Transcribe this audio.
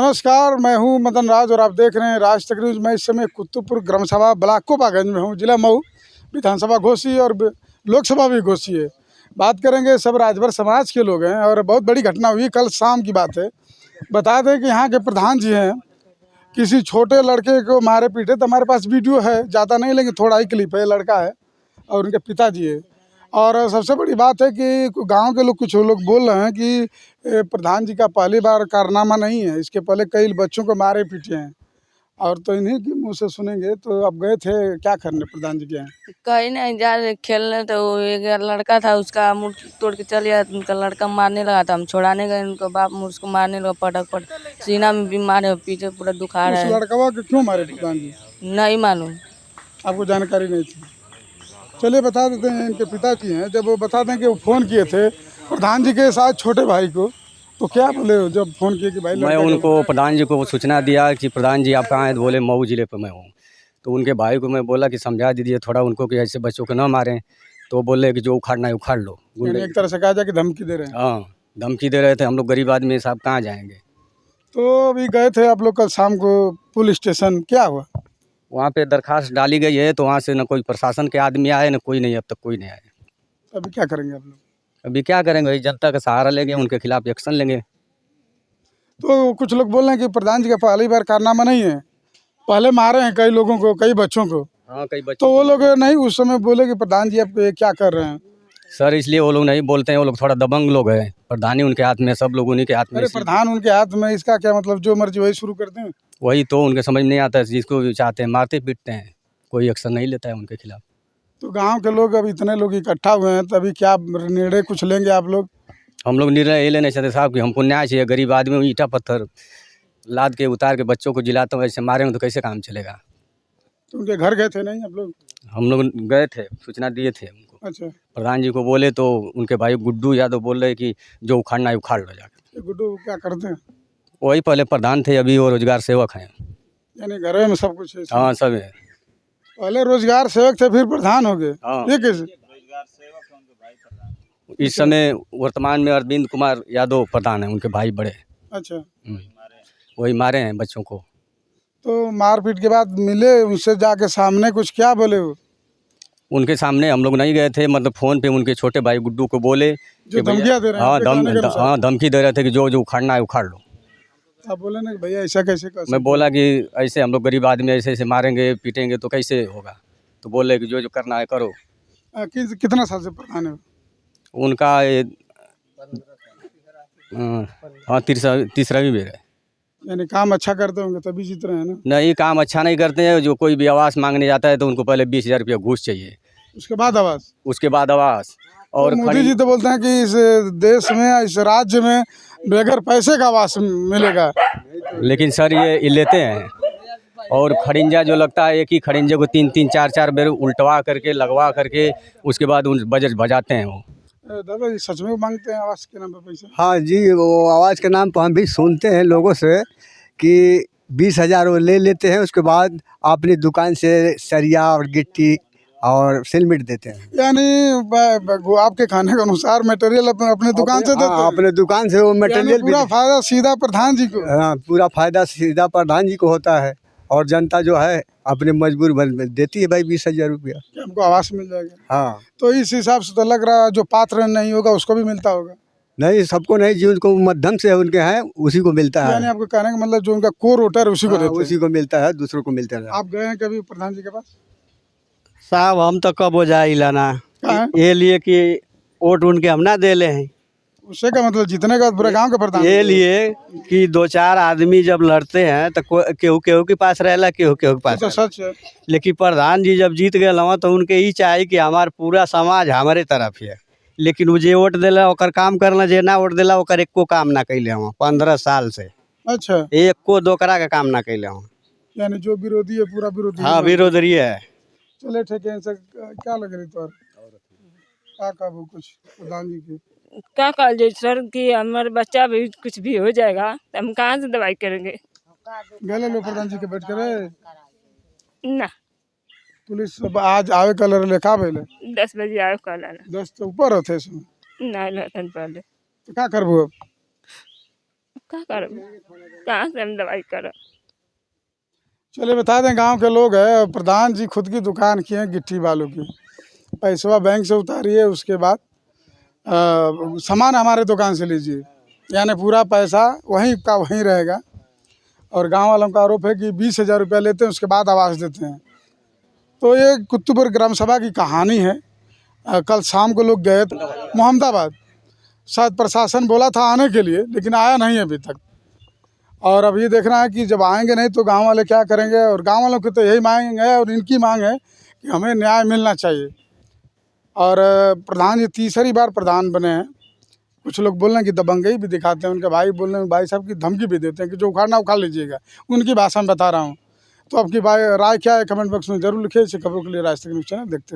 नमस्कार, मैं हूं मदन राज और आप देख रहे हैं राज तक न्यूज़। मैं इस समय कुतुबपुर ग्राम सभा ब्लॉक कोपागंज में हूं। जिला मऊ, विधानसभा घोसी और लोकसभा भी घोसी है। बात करेंगे, सब राजभर समाज के लोग हैं और बहुत बड़ी घटना हुई कल शाम की बात है। बता दें कि यहाँ के प्रधान जी हैं, किसी छोटे लड़के को मारे पीटे। तो हमारे पास वीडियो है, ज़्यादा नहीं लेकिन थोड़ा ही क्लिप है। लड़का है और उनके पिताजी है। और सबसे बड़ी बात है कि गांव के लोग, कुछ लोग बोल रहे हैं कि प्रधान जी का पहली बार कारनामा नहीं है, इसके पहले कई बच्चों को मारे पीटे हैं। और तो इन्हीं के मुंह से सुनेंगे। तो अब गए थे क्या करने प्रधान जी के यहाँ? कहीं नहीं जा रहे खेलने, तो वो एक लड़का था, उसका मुंह तोड़ के चल गया। उनका लड़का मारने लगा था, हम छुड़ाने गए, उनका बाप उसको मारने लगा, पटक सीना में भी मारे, पीछे पूरा दुखा रहा उस है। लड़का को क्यों मारे प्रधान जी? नहीं मालूम, आपको जानकारी नहीं थी? चलिए बता देते हैं, इनके पिताजी हैं। जब वो बता दें कि वो फ़ोन किए थे प्रधान जी के साथ छोटे भाई को, तो क्या बोले हो जब फ़ोन किए कि भाई? मैं उनको प्रधान जी को सूचना दिया कि प्रधान जी आप कहाँ हैं? तो बोले मऊ जिले पर मैं हूँ। तो उनके भाई को मैं बोला कि समझा दीजिए थोड़ा उनको कि ऐसे बच्चों को ना मारें। तो बोले कि जो उखाड़ना है उखाड़ लो। यानी एक तरह से कहा जाए कि धमकी दे रहे हैं। हाँ, धमकी दे रहे थे। हम लोग गरीब आदमी साहब कहाँ जाएंगे। तो अभी गए थे आप लोग कल शाम को पुलिस स्टेशन, क्या हुआ? वहाँ पे दरखास्त डाली गई है, तो वहाँ से न कोई प्रशासन के आदमी आए, न कोई नहीं, अब तक कोई नहीं आए। अभी क्या करेंगे आप लोग? अभी क्या करेंगे, वही जनता का सहारा लेंगे, उनके खिलाफ एक्शन लेंगे। तो कुछ लोग बोल रहे हैं कि प्रधान जी का पहली बार कारनामा नहीं है, पहले मारे हैं कई लोगों को, कई बच्चों को। हाँ, कई बच्चे। तो वो लोग नहीं उस समय बोले कि प्रधान जी आप ये क्या कर रहे हैं? सर इसलिए वो लोग नहीं बोलते हैं, वो लोग थोड़ा दबंग लोग हैं। प्रधानी उनके हाथ में, सब लोग उन्हीं के हाथ में। अरे प्रधान उनके हाथ में, इसका क्या मतलब? जो मर्जी वही शुरू करते हैं। वही तो उनके समझ नहीं आता है, जिसको भी चाहते हैं मारते पीटते हैं, कोई एक्शन नहीं लेता है उनके खिलाफ। तो गांव के लोग अब इतने लोग इकट्ठा हुए हैं, तभी क्या निर्णय कुछ लेंगे आप लोग? हम लोग निर्णय ये लेना चाहते साहब कि हमको न्याय चाहिए। गरीब आदमी ईंटा पत्थर लाद के उतार के बच्चों को जिलाता हूँ, ऐसे मारेंगे तो कैसे काम चलेगा। तो उनके घर गए थे नहीं आप लोग? हम लोग गए थे, सूचना दिए थे उनको। अच्छा, प्रधान जी को बोले तो उनके भाई गुड्डू यादव बोल रहे कि जो उखाड़ना है उखाड़ लो जाकर। ये गुड्डू क्या करते हैं? वही पहले प्रधान थे, अभी वो रोजगार सेवक हैं। यानी घर में सब कुछ है? हाँ, सब है। पहले रोजगार सेवक थे, फिर प्रधान हो गए? हाँ। ये कैसे? इस समय वर्तमान में अरविंद कुमार यादव प्रधान है, उनके भाई बड़े। अच्छा, वही मारे हैं बच्चों को। तो मारपीट के बाद मिले उनसे जाके सामने, कुछ क्या बोले वो? उनके सामने हम लोग नहीं गए थे, मतलब फ़ोन पे उनके छोटे भाई गुड्डू को बोले जो धमकियाँ दे रहे हैं हाँ, आपके कहने के अनुसार? हाँ, धमकी दे रहे थे कि जो जो उखाड़ना है उखाड़ लो। आप बोले ना कि भैया ऐसा कैसे कर सकते मैं बोला कि ऐसे हम लोग गरीब आदमी ऐसे ऐसे मारेंगे पीटेंगे तो कैसे होगा। तो बोले कि जो जो करना है करो। कितना साल से प्रधान है? उनका ये हाँ, तीसरा भी बेर है। यानी काम अच्छा करते होंगे तभी जीत रहे हैं ना? नहीं, काम अच्छा नहीं करते हैं। जो कोई भी आवास मांगने जाता है तो उनको पहले 20,000 रुपया घूस चाहिए, उसके बाद आवाज। उसके बाद आवास। और तो मोदी जी तो बोलते हैं कि इस देश में, इस राज्य में बगैर पैसे का आवास मिलेगा। लेकिन सर ये लेते हैं। और खड़िंजा जो लगता है, एक ही खड़िंजे को 3-3 4-4 बेर उल्टवा करके लगवा करके उसके बाद उन बजट बजाते हैं वो। दादा जी सच में मांगते हैं आवास के नाम पर पैसा? हाँ जी, वो आवाज़ के नाम पर हम भी सुनते हैं लोगों से कि 20,000 वो ले लेते हैं, उसके बाद अपनी दुकान से सरिया और गिट्टी और सिलमिट देते हैं। यानी आपके खाने के अनुसार मटेरियल अपने दुकान से देते हैं? हाँ, अपने दुकान से वो मटेरियल पूरा फायदा सीधा प्रधान जी को? हाँ, पूरा फायदा सीधा प्रधान जी को होता है और जनता जो है अपने मजबूर में देती है भाई 20,000 रुपया। कि हमको आवास मिल जाएगा। हाँ, तो इस हिसाब से तो लग रहा है जो पात्र नहीं होगा उसको भी मिलता होगा। नहीं सबको नहीं, जो उनको मध्यम से उनके हैं उसी को मिलता है। यानी आपको कहने का मतलब जो उनका कोर वोटर है उसी को हाँ, देते हैं? उसी को मिलता है, दूसरों को मिलता है। आप गए हैं कभी प्रधान जी के पास? साहब हम तो कब हो जाए लाना कहाँ? ये लिए कि वोट उनके हम ना दे ले हैं। उससे का मतलब जीतने का पूरे गांव के प्रधान? ये लिए कि 2-4 आदमी जब लड़ते हैं तो केहू केहू के पास रहेला, केहू केहू के पास तो सच है। लेकिन प्रधान जी जब जीत गए लवा तो उनके ही चाहे कि हमार पूरा समाज हमारे तरफ है। लेकिन वो जे वोट देला ओकर काम करना, जे ना वोट देला ओकर एको काम ना कैले हम 15 साल से। अच्छा, एको दोकरा का काम ना कैले हम। यानी जो विरोधी है पूरा विरोधी? हाँ, विरोधी है। चले ठीक है। इनसे क्या लग रही तो क्या कहूँ कुछ प्रधान जी की? क्या कल जाए सर कि हमारे बच्चा भी कुछ भी हो जाएगा तो हम कहाँ से दवाई करेंगे? गले लो प्रधान जी के बैठ करे ना, पुलिस आज आवे कलर लेखा पहले 10 बजे आयो कल आना। 10 तो ऊपर होते इसमें। नहीं लतन पहले तो क्या करबो अब? क्या करें, कहाँ से हम दवाई करें। चलिए बता दें, गांव के लोग हैं, प्रधान जी खुद की दुकान की है गिट्टी बालू की, पैसा बैंक से उतारिए, उसके बाद सामान हमारे दुकान से लीजिए, यानी पूरा पैसा वहीं का वहीं रहेगा। और गांव वालों का आरोप है कि 20,000 रुपया लेते हैं, उसके बाद आवाज़ देते हैं। तो ये कुतुबपुर ग्राम सभा की कहानी है। कल शाम को लोग गए मोहम्मदाबाद, शायद प्रशासन बोला था आने के लिए, लेकिन आया नहीं अभी तक। और अब ये देखना है कि जब आएंगे नहीं तो गांव वाले क्या करेंगे। और गांव वालों की तो यही मांग है और इनकी मांग है कि हमें न्याय मिलना चाहिए। और प्रधान जी तीसरी बार प्रधान बने हैं। कुछ लोग बोल रहे हैं कि दबंगई भी दिखाते हैं, उनके भाई बोल रहे हैं, भाई साहब की धमकी भी देते हैं कि जो उखाड़ना उखाड़ लीजिएगा। उनकी भाषा में बता रहा हूँ। तो आपकी राय क्या है, कमेंट बॉक्स में जरूर लिखिए। इसी खबरों के लिए राज तक न्यूज़ चैनल देखते रहिए।